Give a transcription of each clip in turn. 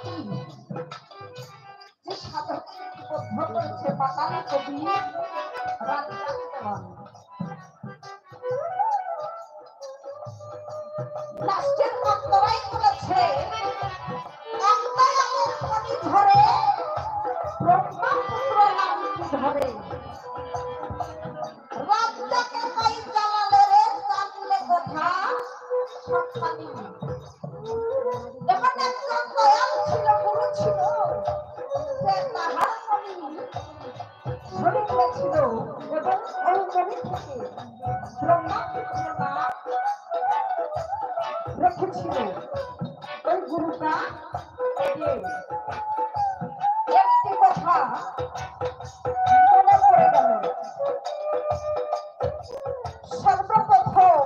কি যে সাধককে বদ্ধ করেছে পাতালে কবি রাজরাজ দেওয়ান। লাস্টের অন্তরাই বলেছে অন্তরায় আমার মনি ধরে ব্রহ্মপুত্র নামটি ধরে রাজ্যকে পাই জ্বালালে রে জানলে কথা সত্যানি। এমন একজন দয়াল ছিল, গুরু ছিল, যে তাহার মনি ধরে গেছিল এবং ওই মনি থেকে ব্রহ্মপুত্র নাম রেখেছিল। ওই গুরুটা একটি কথা মনে পড়ে গেল। সর্বপ্রথম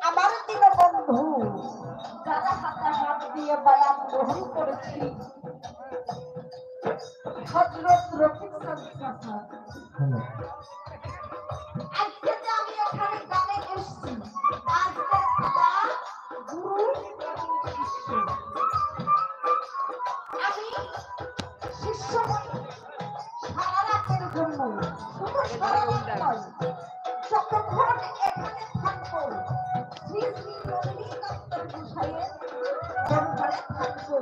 আমার দীনবন্ধু যারা হাতে হাত দিয়ে বায়ান গ্রহণ করেছি, হযরত রফিক সাহেব, আজকে যে আমি এখানে গানে এসেছি, আজকে খেলা গুরু এবং শিষ্য। আমি শিষ্য সারা রাতের জন্য, শুধু সারা রাত নয়, যতক্ষণ এখানে থাকবো শ্রী শ্রী রজনীকান্ত গোসাইয়ের দরবারে থাকবো,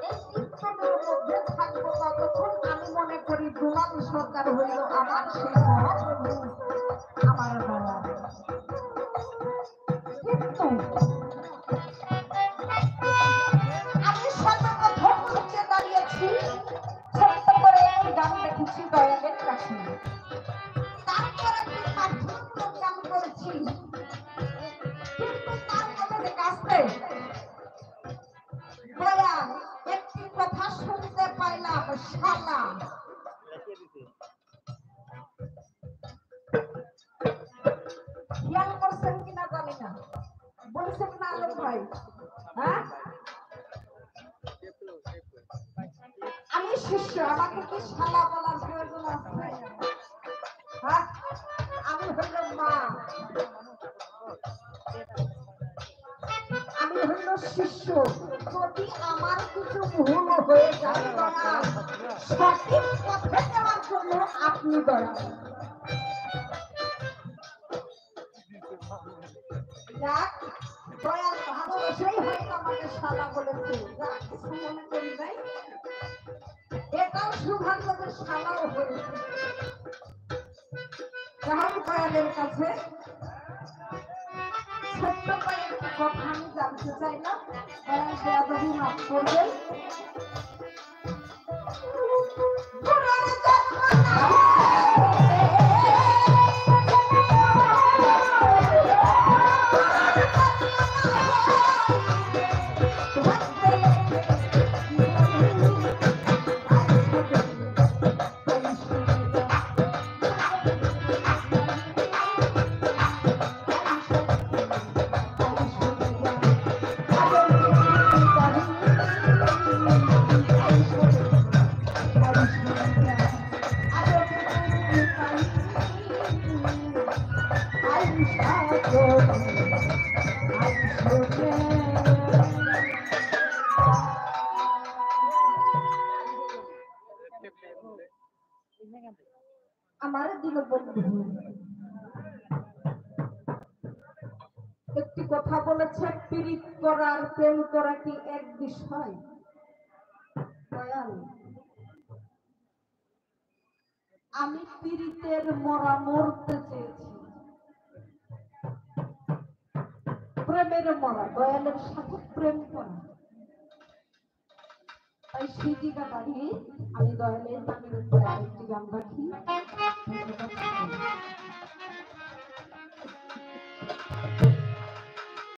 এই কীর্তনের মধ্যে থাকবো, ততক্ষণ আমি মনে করি দুলাল সরকার হইল আমার সেই মহাপ্রভু, আমার বাবা। কিন্তু আমি সর্বপ্রথম খুঁজে দাঁড়িয়েছি, ছোট্ট করে একটি গান দেখেছি দয়ালের কাছে, তারপর একটি পাঠ্যক্রম গান করেছি, কিন্তু তার মধ্যে কাছে দয়াল একটি কথা শুনতে পাইলাম, শালা। খেয়াল করছেন কিনা জানি না, বলছেন না আলম ভাই? হ্যাঁ, আমি শিষ্য, আমাকে কি শালা বলার প্রয়োজন আছে? হ্যাঁ, আমি হইল মা, আমি হইল শিষ্য। যদি আমার কিছু ভুল হয়ে যায় দয়াল, সঠিক পথে নেওয়ার জন্য আপনি দয়াল। যাক, দয়াল ভালোবাসাই হয়তো আমাকে শালা বলেছে, যাক কিছু মনে করি নাই, এটাও সৌভাগ্য যে শালাও হয়েছে। যাই দয়ালের কাছে ছোট্ট কয়েকটি কথা আমি জানতে চাইলাম, দয়াল বেয়াদবি মাফ করবেন। আমার দীনবন্ধু একটি কথা বলেছে, পীড়িত করা আর প্রেম করা কি এক বিষয়? দয়াল, আমি পীড়িতের মরা মরতে চেয়েছি, প্রেমের মরা, দয়ালের সাথে প্রেম করা। তাই সেই জায়গা দাঁড়িয়ে আমি দয়ালের নামের উপরে আরেকটি গান রাখি।